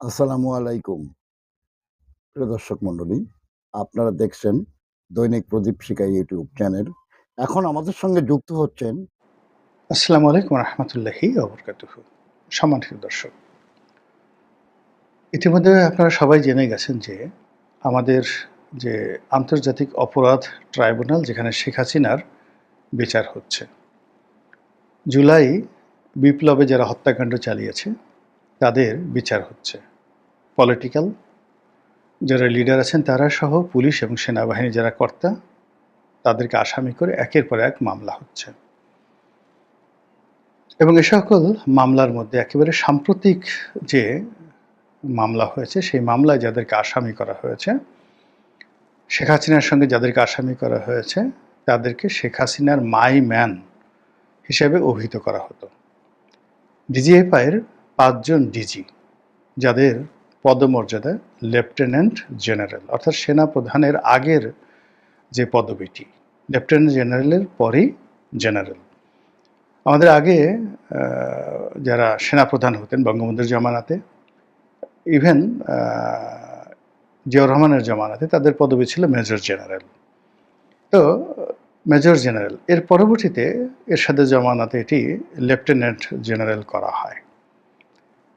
আসসালামু আলাইকুম। প্রিয় দর্শক মণ্ডলী, আপনারা দেখছেন দৈনিক প্রদীপ শিখা ইউটিউব চ্যানেল। এখন আমাদের সঙ্গে যুক্ত হচ্ছেন আসসালামু আলাইকুম রহমতুল্লাহি ওবরকাতুহু। সম্মানিত দর্শক, ইতিমধ্যে আপনারা সবাই জেনে গেছেন যে আমাদের যে আন্তর্জাতিক অপরাধ ট্রাইব্যুনাল, যেখানে শেখ হাসিনার বিচার হচ্ছে, জুলাই বিপ্লবে যারা হত্যাকাণ্ড চালিয়েছে তাদের বিচার হচ্ছে। পলিটিক্যাল যারা লিডার আছেন তারা সহ পুলিশ এবং সেনাবাহিনী যারা কর্তা, তাদেরকে আসামি করে একের পর এক মামলা হচ্ছে। এবং এ সকল মামলার মধ্যে একেবারে সাম্প্রতিক যে মামলা হয়েছে, সেই মামলায় যাদেরকে আসামি করা হয়েছে, শেখ হাসিনার সঙ্গে যাদেরকে আসামি করা হয়েছে, তাদেরকে শেখ হাসিনার মাই ম্যান হিসেবে অভিহিত করা হতো। ডিজিএফআইয়ের ৫ জন ডিজি, যাদের পদমর্যাদা লেফটেন্যান্ট জেনারেল, অর্থাৎ সেনা প্রধানের আগের যে পদবিটি, লেফটেন্যান্ট জেনারেলের পরেই জেনারেল। আমাদের আগে যারা সেনাপ্রধান হতেন বঙ্গবন্ধুর জমানাতে, ইভেন জিয়াউর রহমানের জমানাতে, তাদের পদবি ছিল মেজর জেনারেল। তো মেজর জেনারেল এর পরবর্তীতে এরশাদের জমানাতে এটি লেফটেন্যান্ট জেনারেল করা হয়।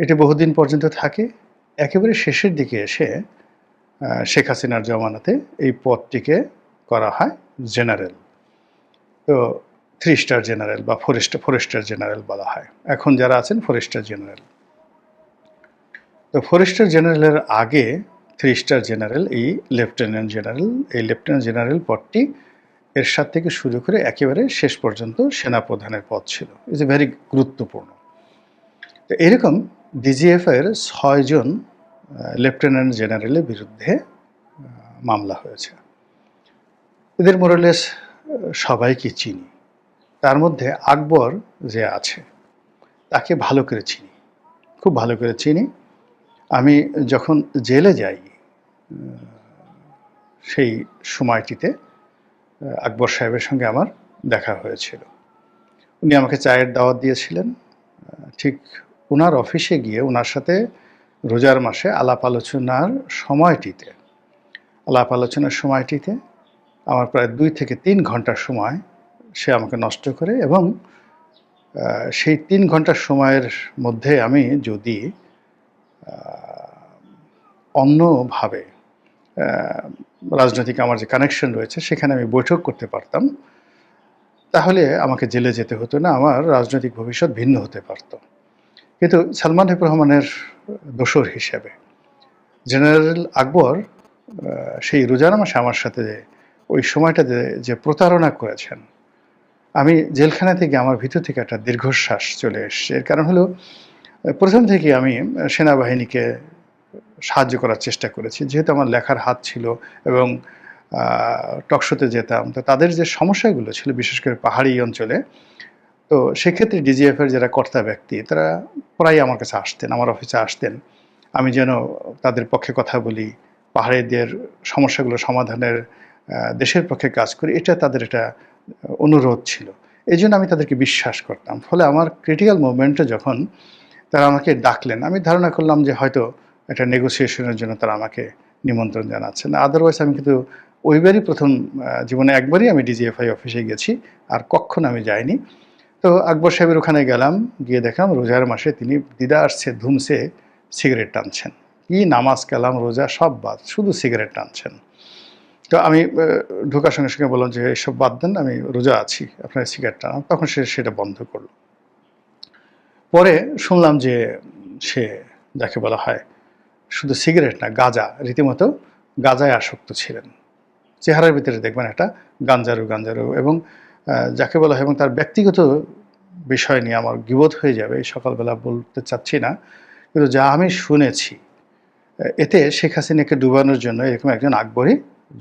এটি বহুদিন পর্যন্ত থাকে। একেবারে শেষের দিকে এসে শেখ হাসিনার জমানাতে এই পদটিকে করা হয় জেনারেল। তো 3 স্টার জেনারেল বা 4 স্টার জেনারেল বলা হয়। এখন যারা আছেন 4 স্টার জেনারেল। তো 4 স্টার জেনারেলের আগে 3 স্টার জেনারেল, এই লেফটেন্যান্ট জেনারেল। এই লেফটেন্যান্ট জেনারেল পদটি এরশাদ থেকে শুরু করে একেবারে শেষ পর্যন্ত সেনাপ্রধানের পদ ছিল। ইজ এ ভেরি গুরুত্বপূর্ণ। তো এরকম ডিজিএফআইয়ের 6 জন লেফটেন্যান্ট জেনারেলের বিরুদ্ধে মামলা হয়েছে। এদের মোরালেস সবাইকে চিনি। তার মধ্যে আকবর যে আছে, তাকে ভালো করে চিনি, খুব ভালো করে চিনি। আমি যখন জেলে যাই সেই সময়টিতে আকবর সাহেবের সঙ্গে আমার দেখা হয়েছিল। উনি আমাকে চায়ের দাওয়াত দিয়েছিলেন। ঠিক ওনার অফিসে গিয়ে ওনার সাথে রোজার মাসে আলাপ আলোচনার সময়টিতে আমার প্রায় 2 থেকে 3 ঘন্টার সময় সে আমাকে নষ্ট করে, এবং সেই 3 ঘন্টার সময়ের মধ্যে আমি যদি অন্যভাবে রাজনৈতিক আমার যে কানেকশন রয়েছে সেখানে আমি বৈঠক করতে পারতাম, তাহলে আমাকে জেলে যেতে হতো না, আমার রাজনৈতিক ভবিষ্যৎ ভিন্ন হতে পারত। কিন্তু সালমান এফ রহমানের দোসর হিসেবে জেনারেল আকবর সেই রোজার মাসে আমার সাথে ওই সময়টাতে যে প্রতারণা করেছেন, আমি জেলখানা থেকে আমার ভিতর থেকে একটা দীর্ঘশ্বাস চলে এসছে। এর কারণ হলো, প্রথম থেকে আমি সেনাবাহিনীকে সাহায্য করার চেষ্টা করেছি, যেহেতু আমার লেখার হাত ছিল এবং টকশোতে যেতাম। তো তাদের যে সমস্যাগুলো ছিল, বিশেষ করে পাহাড়ি অঞ্চলে, তো সেক্ষেত্রে ডিজিএফের যারা কর্তা ব্যক্তি, তারা প্রায় আমার কাছে আসতেন, আমার অফিসে আসতেন, আমি যেন তাদের পক্ষে কথা বলি, পাহাড়িদের সমস্যাগুলো সমাধানের দেশের পক্ষে কাজ করি। এটা তাদের একটা অনুরোধ ছিল। এই জন্য আমি তাদেরকে বিশ্বাস করতাম। ফলে আমার ক্রিটিক্যাল মোমেন্টে যখন তারা আমাকে ডাকলেন, আমি ধারণা করলাম যে হয়তো একটা নেগোসিয়েশনের জন্য তারা আমাকে নিমন্ত্রণ জানাচ্ছেন। আদারওয়াইজ আমি কিন্তু ওইবারই প্রথম জীবনে একবারই আমি ডিজিএফআই অফিসে গেছি, আর কখনো আমি যাইনি। তো আকবর সাহেবের ওখানে গেলাম, গিয়ে দেখলাম রোজার মাসে তিনি দিদারসে ধুমসে সিগারেট টানছেন। কি নামাজ কালাম রোজা সব বাদ, শুধু সিগারেট টানছেন। তো আমি ঢোকার সঙ্গে সঙ্গে বললাম যে এসব বাদ দেন, আমি রোজা আছি, আপনার সিগারেট টানান। তখন সে সেটা বন্ধ করলো। পরে শুনলাম যে সে, যাকে বলা হয় শুধু সিগারেট না, গাঁজা, রীতিমতো গাঁজায় আসক্ত ছিলেন। চেহারার ভিতরে দেখবেন একটা গাঞ্জারু গাঞ্জারু, এবং যাকে বলা হয়, এবং তার ব্যক্তিগত বিষয় নিয়ে আমার গীবত হয়ে যাবে, এই সকালবেলা বলতে চাচ্ছি না, কিন্তু যা আমি শুনেছি, এতে শেখ হাসিনাকে ডুবানোর জন্য এরকম একজন আকবরই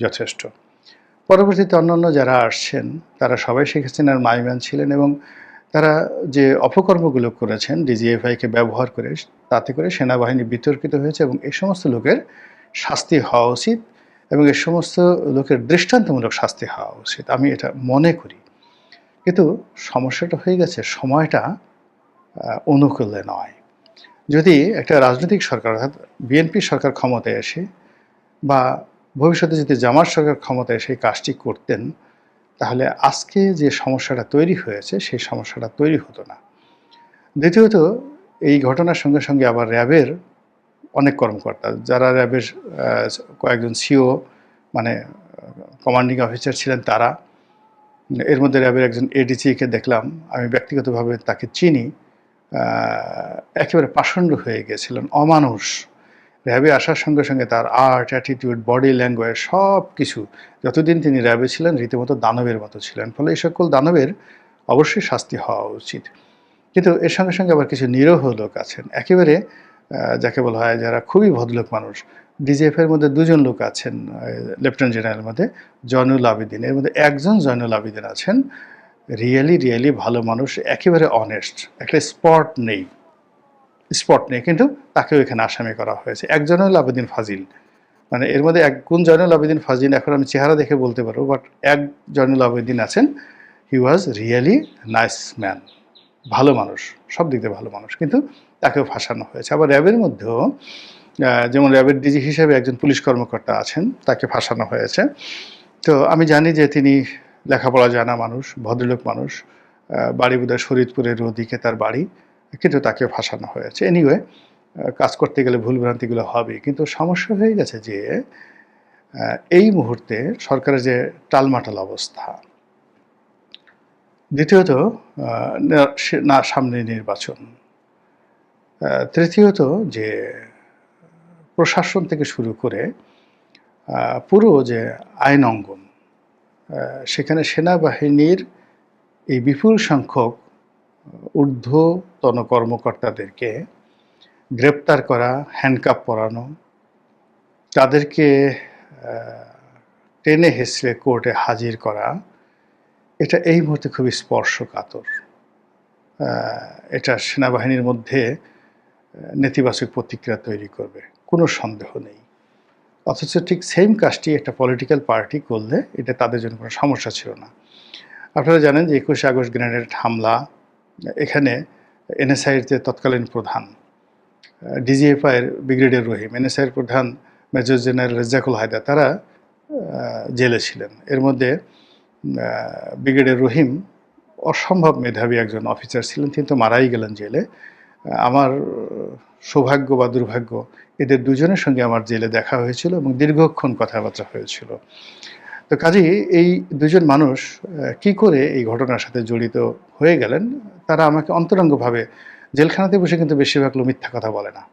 যথেষ্ট। পরবর্তীতে অন্যান্য যারা আসছেন, তারা সবাই শেখ হাসিনার মাইম্যান ছিলেন, এবং তারা যে অপকর্মগুলো করেছেন ডিজিএফআইকে ব্যবহার করে, তাতে করে সেনাবাহিনী বিতর্কিত হয়েছে, এবং এই সমস্ত লোকের শাস্তি হওয়া উচিত, এবং এই সমস্ত লোকের দৃষ্টান্তমূলক শাস্তি হওয়া উচিত, আমি এটা মনে করি। কিন্তু সমস্যাটা হয়ে গেছে, সময়টা অনুকূলে নয়। যদি একটা রাজনৈতিক সরকার অর্থাৎ বিএনপি সরকার ক্ষমতায় এসে বা ভবিষ্যতে যদি জামাত সরকার ক্ষমতায় এসে এই কাজটি করতেন, তাহলে আজকে যে সমস্যাটা তৈরি হয়েছে সেই সমস্যাটা তৈরি হতো না। দ্বিতীয়ত, এই ঘটনার সঙ্গে সঙ্গে আবার র্যাবের অনেক কর্মকর্তা, যারা র্যাবের কয়েকজন সিও মানে কমান্ডিং অফিসার ছিলেন তারা, এর মধ্যে র্যাবের একজন এডিসিকে দেখলাম, আমি ব্যক্তিগতভাবে তাকে চিনি, একেবারে পাষণ্ড হয়ে গিয়েছিলেন, অমানুষ। র্যাবে আসার সঙ্গে সঙ্গে তার আর্ট, অ্যাটিটিউড, বডি ল্যাঙ্গুয়েজ সব কিছু, যতদিন তিনি র্যাবে ছিলেন রীতিমতো দানবের মতো ছিলেন। ফলে এই সকল দানবের অবশ্যই শাস্তি হওয়া উচিত। কিন্তু এর সঙ্গে সঙ্গে আবার কিছু নিরীহ লোক আছেন, একেবারে যাকে বলা হয় যারা খুবই ভদ্রলোক মানুষ। ডিজিএফের মধ্যে দুজন লোক আছেন, লেফটেন্যান্ট জেনারেলের মধ্যে জয়নুল আবেদিন, এর মধ্যে একজন জয়নুল আবেদিন আছেন রিয়েলি ভালো মানুষ, একেবারে অনেস্ট, একটা স্পট নেই, কিন্তু তাকেও এখানে আসামি করা হয়েছে। এক জয়নুল আবেদিন ফাজিল, মানে এর মধ্যে এক কোন জয়নুল আবেদিন ফাজিল এখন আমি চেহারা দেখে বলতে পারবো, বাট এক জয়নুল আবেদিন আছেন, হি ওয়াজ রিয়েলি নাইস ম্যান, ভালো মানুষ, সব দিক দিয়ে ভালো মানুষ, কিন্তু তাকেও ফাঁসানো হয়েছে। আবার র্যাবের মধ্যেও যেমন র্যাবের ডিজি হিসেবে একজন পুলিশ কর্মকর্তা আছেন, তাকে ফাঁসানো হয়েছে। তো আমি জানি যে তিনি লেখাপড়া জানা মানুষ, ভদ্রলোক মানুষ, বাড়ি বোধহয় শরীদপুরের ওদিকে তার বাড়ি, কিন্তু তাকে ফাঁসানো হয়েছে। এনিওয়ে, কাজ করতে গেলে ভুলভ্রান্তিগুলো হবে, কিন্তু সমস্যা হয়ে গেছে যে এই মুহূর্তে সরকারের যে টালমাটাল অবস্থা, দ্বিতীয়ত না সামনে নির্বাচন, তৃতীয়ত যে প্রশাসন থেকে শুরু করে পুরো যে আইন অঙ্গন, সেখানে সেনাবাহিনীর এই বিপুল সংখ্যক ঊর্ধ্বতন কর্মকর্তাদেরকে গ্রেপ্তার করা, হ্যান্ডকাপ পরানো, তাদেরকে টেনে হেঁচড়ে কোর্টে হাজির করা, এটা এই মুহূর্তে খুবই স্পর্শকাতর। এটা সেনাবাহিনীর মধ্যে নেতিবাচক প্রতিক্রিয়া তৈরি করবে, কোনো সন্দেহ নেই। অথচ ঠিক সেম কাজটি একটা পলিটিক্যাল পার্টি করলে এটা তাদের জন্য কোনো সমস্যা ছিল না। আপনারা জানেন যে 21 আগস্ট গ্রেনেড হামলা, এখানে এনএসআইয়ের যে তৎকালীন প্রধান, ডিজিএফআইয়ের ব্রিগেডিয়ার রহিম, এনএসআইয়ের প্রধান মেজর জেনারেল রেজ্জাকুল হায়দার, তারা জেলে ছিলেন। এর মধ্যে ব্রিগেডিয়ার রহিম অসম্ভব মেধাবী একজন অফিসার ছিলেন, তিনি তো মারাই গেলেন জেলে। আমার সৌভাগ্য বা দুর্ভাগ্য, এদের দুজনের সঙ্গে আমার জেলে দেখা হয়েছিল এবং দীর্ঘক্ষণ কথাবার্তা হয়েছিল। তো কাজেই এই দুজন মানুষ কি করে এই ঘটনার সাথে জড়িত হয়ে গেলেন, তারা আমাকে অন্তরঙ্গভাবে, জেলখানাতে বসে কিন্তু বেশিরভাগ লোক মিথ্যা কথা বলে না,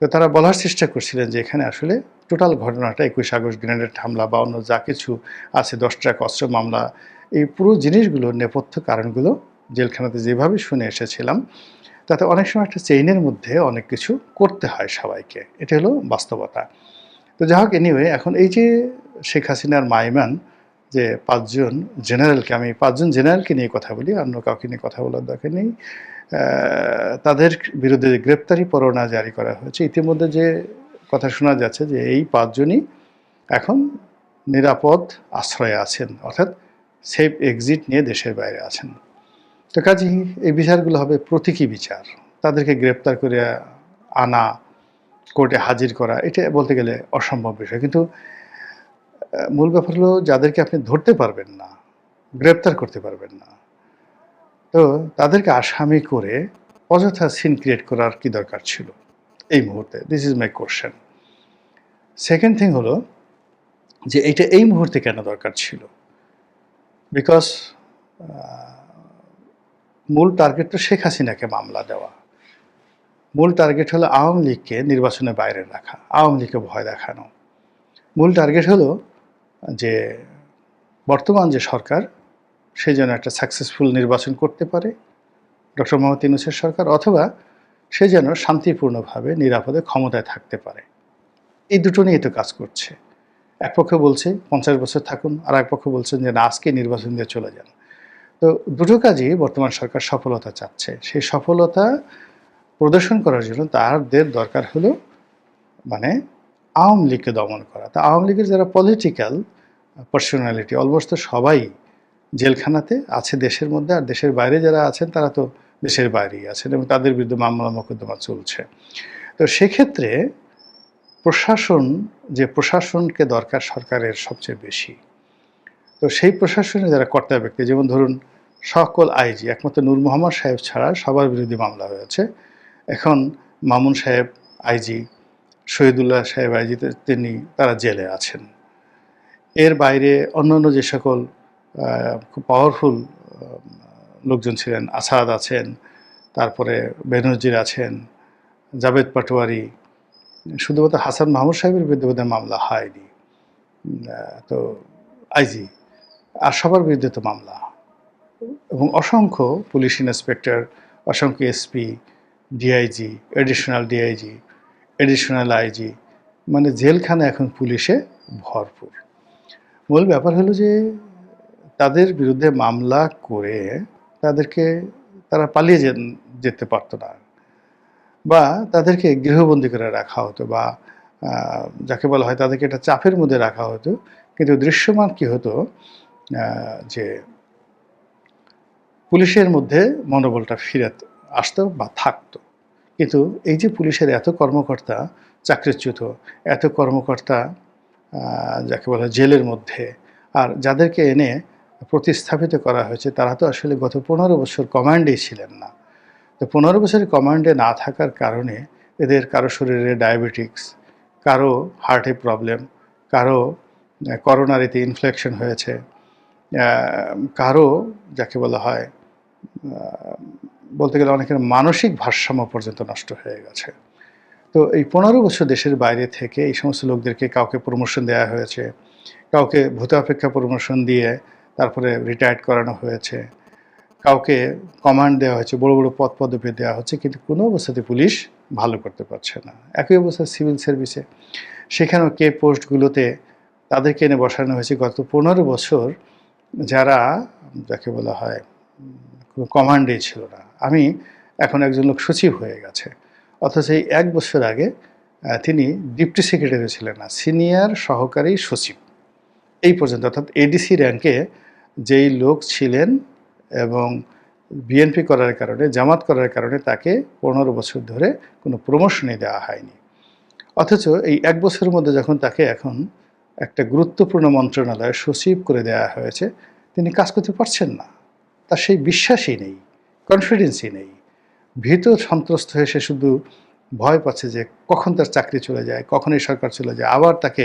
তো তারা বলার চেষ্টা করছিলেন যে এখানে আসলে টোটাল ঘটনাটা 21 আগস্ট গ্রেনেড হামলা বা অন্য যা কিছু আছে, 10 ট্রাক অস্ত্র মামলা, এই পুরো জিনিসগুলোর নেপথ্য কারণগুলো জেলখানাতে যেভাবে শুনে এসেছিলাম, তাতে অনেক সময় একটা চেইনের মধ্যে অনেক কিছু করতে হয় সবাইকে, এটা হলো বাস্তবতা। তো যাই হোক, এনিওয়ে, এখন এই যে শেখ হাসিনার মাইমান যে 5 জন জেনারেলকে, আমি 5 জন জেনারেলকে নিয়ে কথা বলি, অন্য কাউকে নিয়ে কথা বলার দরকার নেই, তাদের বিরুদ্ধে গ্রেপ্তারি পরোয়ানা জারি করা হয়েছে। ইতিমধ্যে যে কথা শোনা যাচ্ছে যে এই 5 জনই এখন নিরাপদ আশ্রয়ে আছেন, অর্থাৎ সেফ এক্সিট নিয়ে দেশের বাইরে আছেন। তো কাজেই এই বিচারগুলো হবে প্রতীকী বিচার, তাদেরকে গ্রেপ্তার করে আনা, কোর্টে হাজির করা, এটা বলতে গেলে অসম্ভব বিষয়। কিন্তু মূল ব্যাপার হলো, যাদেরকে আপনি ধরতে পারবেন না, গ্রেপ্তার করতে পারবেন না, তো তাদেরকে আসামি করে অযথা সিন ক্রিয়েট করার কি দরকার ছিল এই মুহূর্তে? This is my question. Second thing হলো যে এটা এই মুহূর্তে কেন দরকার ছিল? বিকজ মূল টার্গেট তো শেখ হাসিনাকে মামলা দেওয়া, মূল টার্গেট হলো আওয়ামী লীগকে নির্বাচনের বাইরে রাখা, আওয়ামী লীগকে ভয় দেখানো। মূল টার্গেট হলো যে বর্তমান যে সরকার, সে যেন একটা সাকসেসফুল নির্বাচন করতে পারে, ডক্টর মোহাম্মদ ইউনূসের সরকার, অথবা সে যেন শান্তিপূর্ণভাবে নিরাপদে ক্ষমতায় থাকতে পারে। এই দুটো নিয়ে তো কাজ করছে। এক পক্ষ বলছে 50 বছর থাকুন, আর এক পক্ষ বলছেন যে না, আজকে নির্বাচন দিয়ে চলে যান। তো দুটো কাজই বর্তমান সরকার সফলতা চাচ্ছে। সেই সফলতা প্রদর্শন করার জন্য তাদের দরকার হলো মানে আওয়ামী লীগকে দমন করা। তা আওয়ামী লীগের যারা পলিটিক্যাল পার্সোনালিটি, অলমোস্ট তো সবাই জেলখানাতে আছে দেশের মধ্যে, আর দেশের বাইরে যারা আছেন তারা তো দেশের বাইরেই আছেন এবং তাদের বিরুদ্ধে মামলা মোকদ্দমা চলছে। তো সেক্ষেত্রে প্রশাসন, যে প্রশাসনকে দরকার সরকারের সবচেয়ে বেশি, তো সেই প্রশাসনে যারা কর্তা ব্যক্তি, যেমন ধরুন সকল আইজি একমাত্র নূর মোহাম্মদ সাহেব ছাড়া সবার বিরুদ্ধে মামলা হয়েছে। এখন মামুন সাহেব আইজি, শহীদুল্লাহ সাহেব আইজি, তারা জেলে আছেন। এর বাইরে অন্যান্য যে সকল খুব পাওয়ারফুল লোকজন ছিলেন, আসাদ আছেন, তারপরে বেনজির আছেন, জাভেদ পাটোয়ারি, শুধুমাত্র হাসান মাহমুদ সাহেবের বিরুদ্ধে বোধহয় মামলা হয়নি, তো আইজি, আর সবার বিরুদ্ধে তো মামলা, এবং অসংখ্য পুলিশ ইন্সপেক্টর, অসংখ্য SP, DIG, additional DIG, additional IG, মানে জেলখানা এখন পুলিশে ভরপুর। মূল ব্যাপার হলো যে তাদের বিরুদ্ধে মামলা করে তারা পালিয়ে যেতে পারতো না, বা তাদেরকে গৃহবন্দী করে রাখা হতো, বা যাকে বলা হয় তাদেরকে একটা চাপের মধ্যে রাখা হতো। কিন্তু দৃশ্যমান কি হতো, যে পুলিশের মধ্যে মনোবলটা ফিরে আসতো বা থাকতো। কিন্তু এই যে পুলিশের এত কর্মকর্তা চাকরিচ্যুত, এত কর্মকর্তা যাকে বলা জেলের মধ্যে, আর যাদেরকে এনে প্রতিস্থাপিত করা হয়েছে তারা তো আসলে গত 15 বছর কমান্ডেই ছিলেন না। তো 15 বছরের কমান্ডে না থাকার কারণে এদের কারো শরীরে ডায়াবেটিক্স, কারো হার্টে প্রবলেম, কারো করোনারিতে ইনফেকশন হয়েছে, কারো যাকে বলা হয় বলতে গেলে অনেকের মানসিক ভারসাম্য পর্যন্ত নষ্ট হয়ে গেছে। তো এই 15 বছর দেশের বাইরে থেকে এই সমস্ত লোকদেরকে কাউকে প্রমোশন দেওয়া হয়েছে, কাউকে ভূতাপেক্ষা প্রমোশন দিয়ে তারপরে রিটায়ার্ড করানো হয়েছে, কাউকে কমান্ড দেওয়া হয়েছে, বড় বড় পদ পদবি দেওয়া হচ্ছে, কিন্তু কোনো অবস্থাতে পুলিশ ভালো করতে পারছে না। একই অবস্থা সিভিল সার্ভিসে, সেখানেও কে পোস্টগুলোতে তাদেরকে এনে বসানো হয়েছে গত 15 বছর যারা যাকে বলা হয় কোনো কমান্ডেই ছিল না। এখন একজন লোক সচিব হয়ে গেছে, অথচ এই 1 বছর আগে তিনি ডিপটি সেক্রেটারি ছিলেন না, সিনিয়র সহকারী সচিব এই পর্যন্ত, অর্থাৎ এডিসি র্যাঙ্কে যেই লোক ছিলেন, এবং বিএনপি করার কারণে, জামাত করার কারণে তাকে 15 বছর ধরে কোনো প্রমোশনই দেওয়া হয়নি। অথচ এই 1 বছরের মধ্যে যখন তাকে এখন একটা গুরুত্বপূর্ণ মন্ত্রণালয়ে সচিব করে দেওয়া হয়েছে, তিনি কাজ করতে পারছেন না। তার সেই বিশ্বাসই নেই, কনফিডেন্সই নেই। ভীত সন্ত্রস্ত হয়ে সে শুধু ভয় পাচ্ছে যে কখন তার চাকরি চলে যায়, কখন এই সরকার চলে যায়, আবার তাকে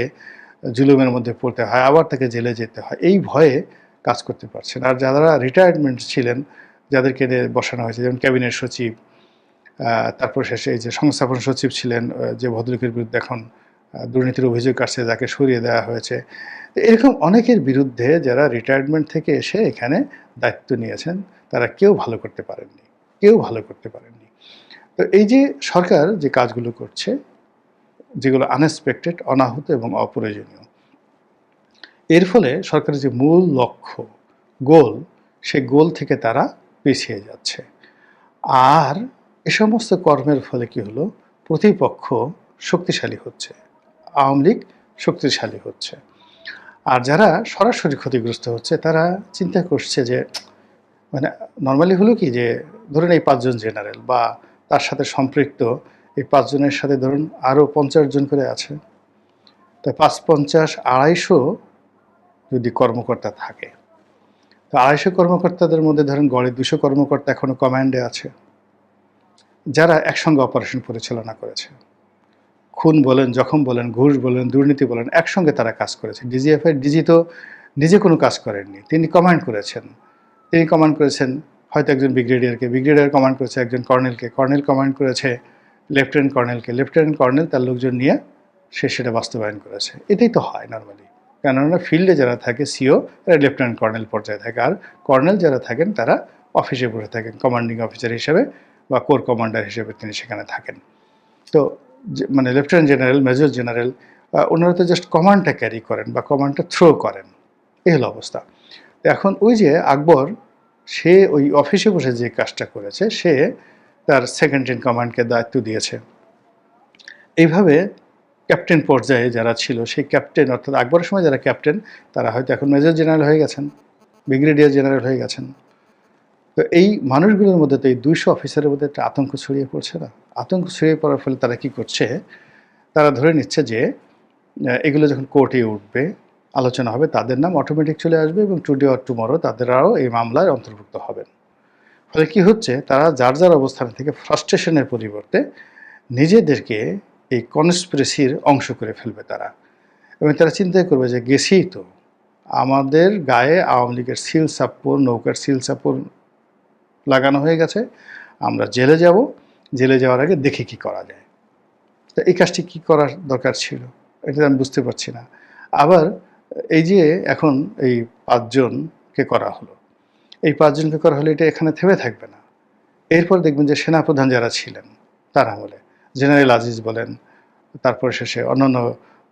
জুলুমের মধ্যে পড়তে হয়, আবার তাকে জেলে যেতে হয়, এই ভয়ে কাজ করতে পারছে না। আর যারা রিটায়ারমেন্ট ছিলেন, যাদেরকে বসানো হয়েছে, যেমন ক্যাবিনেট সচিব, তারপর শেষে এই যে সংস্থাপন সচিব ছিলেন, যে ভদ্রলোকের বিরুদ্ধে এখন দুর্নীতির অভিযোগ আসছে, যাকে সরিয়ে দেওয়া হয়েছে, এরকম অনেকের বিরুদ্ধে যারা রিটায়ারমেন্ট থেকে এসে এখানে দায়িত্ব নিয়েছেন, তারা কেউ ভালো করতে পারেননি, কেউ ভালো করতে পারেননি। তো এই যে সরকার যে কাজগুলো করছে, যেগুলো আনএক্সপেক্টেড, অনাহূত এবং অপ্রয়োজনীয়, এর ফলে সরকারের যে মূল লক্ষ্য, গোল, সেই গোল থেকে তারা পিছিয়ে যাচ্ছে। আর এ সমস্ত কর্মের ফলে কি হলো, প্রতিপক্ষ শক্তিশালী হচ্ছে, আওয়ামী লীগ শক্তিশালী হচ্ছে। আর যারা সরাসরি ক্ষতিগ্রস্ত হচ্ছে তারা চিন্তা করছে যে, মানে নর্মালি হলো কি, যে ধরুন এই 5 জন জেনারেল বা তার সাথে সম্পৃক্ত এই 5 জনের সাথে ধরুন আরও 50 জন করে আছে, তাই 5, 50, 250 যদি কর্মকর্তা থাকে, তো 250 কর্মকর্তাদের মধ্যে ধরেন গড়ে 200 কর্মকর্তা এখনো কমান্ডে আছে, যারা একসঙ্গে অপারেশন পরিচালনা করেছে। খুন বলেন, জখম বলেন, ঘুষ বলেন, দুর্নীতি বলেন, একসঙ্গে তারা কাজ করেছে। ডিজিএফআই ডিজি তো নিজে কোনো কাজ করেননি, তিনি কমান্ড করেছেন। তিনি কমান্ড করেছেন হয়তো একজন ব্রিগেডিয়ারকে, ব্রিগেডিয়ার কমান্ড করেছে একজন কর্নেলকে, কর্নেল কমান্ড করেছে লেফটেন্যান্ট কর্নেলকে, লেফটেন্যান্ট কর্নেল তার লোকজন নিয়ে সেটা বাস্তবায়ন করেছে। এটাই তো হয় নর্মালি, কেননা ফিল্ডে যারা থাকে সিও, তারা লেফটেন্যান্ট কর্নেল পর্যায়ে থাকে, আর কর্নেল যারা থাকেন তারা অফিসে বসে থাকেন, কমান্ডিং অফিসার হিসেবে বা কোর কমান্ডার হিসেবে তিনি সেখানে থাকেন। তো মানে লেফটেন্যান্ট জেনারেল, মেজর জেনারেল, ওনারা তো জাস্ট কমান্ডটা ক্যারি করেন বা কমান্ডটা থ্রো করেন, এই হলো অবস্থা। এখন ওই যে আকবর, সে ওই অফিসে বসে যে কাজটা করেছে, সে তার সেকেন্ড ইন কমান্ডকে দায়িত্ব দিয়েছে। এইভাবে ক্যাপ্টেন পর্যায়ে যারা ছিল, সেই ক্যাপ্টেন, অর্থাৎ আকবরের সময় যারা ক্যাপ্টেন, তারা হয়তো এখন মেজর জেনারেল হয়ে গেছেন, ব্রিগেডিয়ার জেনারেল হয়ে গেছেন। তো তো এই মানুষগুলোর মধ্যে তো এই ২০০ অফিসারের মধ্যে একটা আতঙ্ক ছড়িয়ে পড়ছে না? আতঙ্ক ছড়িয়ে পড়ার ফলে তারা কি করছে? তারা ধরে নিচ্ছে যে এগুলো যখন কোর্টে উঠবে, আলোচনা হবে, তাদের নাম অটোমেটিক চলে আসবে এবং টুডে অর টুমরো তাদেরও এই মামলায় অন্তর্ভুক্ত হবেন। ফলে কি হচ্ছে? তারা যার অবস্থান থেকে ফ্রাস্ট্রেশনের পরিবর্তে নিজেদেরকে এই কনস্পিরেসির অংশ করে ফেলবে তারা। এবং তারা চিন্তা করবে যে গেছেই তো, আমাদের গায়ে আওয়ামী লীগের সিল সাপ্পর, নৌকার সিল সাপ্পর লাগানো হয়ে গেছে। আমরা জেলে যাব। জেলে যাওয়ার আগে দেখি কি করা যায়। তো এই কাজটি কি করার দরকার ছিল? এটা আমি বুঝতে পারছি না। আবার এই যে এখন এই ৫ জনকে করা হলো। এই ৫ জনকে করা হলে এটা এখানে থেমে থাকবে না। এরপর দেখবেন যে সেনাপ্রধান যারা ছিলেন তার আমলে, জেনারেল আজিজ বলেন, তারপরে শেষে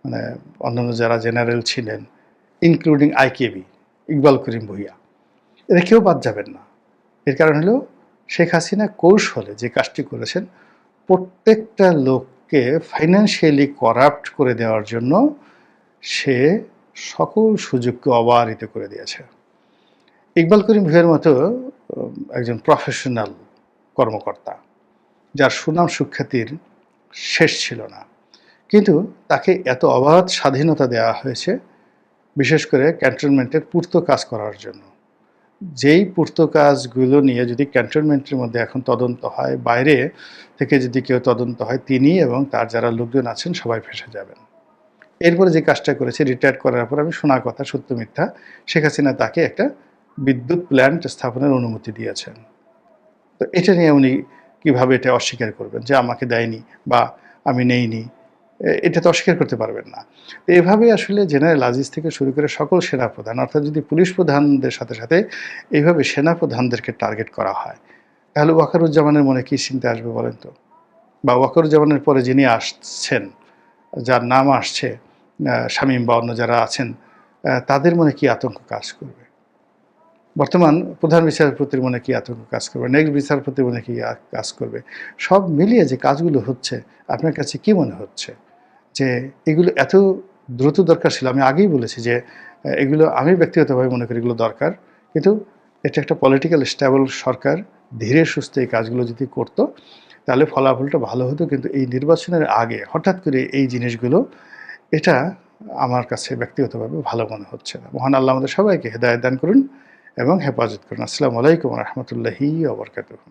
মানে অন্যান্য যারা জেনারেল ছিলেন, ইনক্লুডিং আইকেবি, ইকবাল করিম ভূঁইয়া, এরা কেউ বাদ যাবেন না। এর কারণ হলো শেখ হাসিনা কৌশলে যে কাজটি করেছেন, প্রত্যেকটা লোককে ফাইন্যান্সিয়ালি করাপ্ট করে দেওয়ার জন্য সে সকল সুযোগকে অবারিত করে দিয়েছে। ইকবাল করিম ভূঁইয়ার মতো একজন প্রফেশনাল কর্মকর্তা, যার সুনাম সুখ্যাতির শেষ ছিল না, কিন্তু তাকে এত অবাধ স্বাধীনতা দেওয়া হয়েছে, বিশেষ করে ক্যান্টনমেন্টের পূর্ত কাজ করার জন্য। যেই পূর্ত কাজগুলো নিয়ে যদি ক্যান্টনমেন্টের মধ্যে এখন তদন্ত হয়, বাইরে থেকে যদি কেউ তদন্ত হয়, তিনি এবং তার যারা লোকজন আছেন সবাই ফেঁসে যাবেন। এরপরে যে কাজটা করেছে, রিটায়ার করার পর, আমি শোনা কথা সত্য মিথ্যা, শেখ হাসিনা তাকে একটা বিদ্যুৎ প্ল্যান্ট স্থাপনের অনুমতি দিয়েছেন। তো এটা নিয়ে উনি কীভাবে এটা অস্বীকার করবেন যে আমাকে দেয়নি বা আমি নেইনি? এটা তো অস্বীকার করতে পারবেন না। তো এভাবে আসলে জেনারেল আজিজ থেকে শুরু করে সকল সেনাপ্রধান, অর্থাৎ যদি পুলিশ প্রধানদের সাথে সাথে এইভাবে সেনাপ্রধানদেরকে টার্গেট করা হয়, তাহলে ওয়াকারুজ্জামানের মনে কী চিন্তা আসবে বলেন তো? বা ওয়াকারুজ্জামানের পরে যিনি আসছেন, যার নাম আসছে শামীম বা অন্য যারা আছেন, তাদের মনে কী আতঙ্ক কাজ করবে? বর্তমান প্রধান বিচারপতির মনে কী আতঙ্ক কাজ করবে? নেক্সট বিচারপতির মনে কী কাজ করবে? সব মিলিয়ে যে কাজগুলো হচ্ছে, আপনার কাছে কি মনে হচ্ছে যে এগুলো এত দ্রুত দরকার ছিল? আমি আগেই বলেছি যে এগুলো আমি ব্যক্তিগতভাবে মনে করি এগুলো দরকার। কিন্তু এটা একটা পলিটিক্যাল স্টেবল সরকার ধীরে সুস্থে এই কাজগুলো যদি করত, তাহলে ফলাফলটা ভালো হতো। কিন্তু এই নির্বাচনের আগে হঠাৎ করে এই জিনিসগুলো, এটা আমার কাছে ব্যক্তিগতভাবে ভালো মনে হচ্ছে না। মহান আল্লাহ আমাদের সবাইকে হেদায়েত দান করুন এবং হেফাজত করুন। আসসালামু আলাইকুম ওয়া রাহমাতুল্লাহি ওয়া বারাকাতুহু।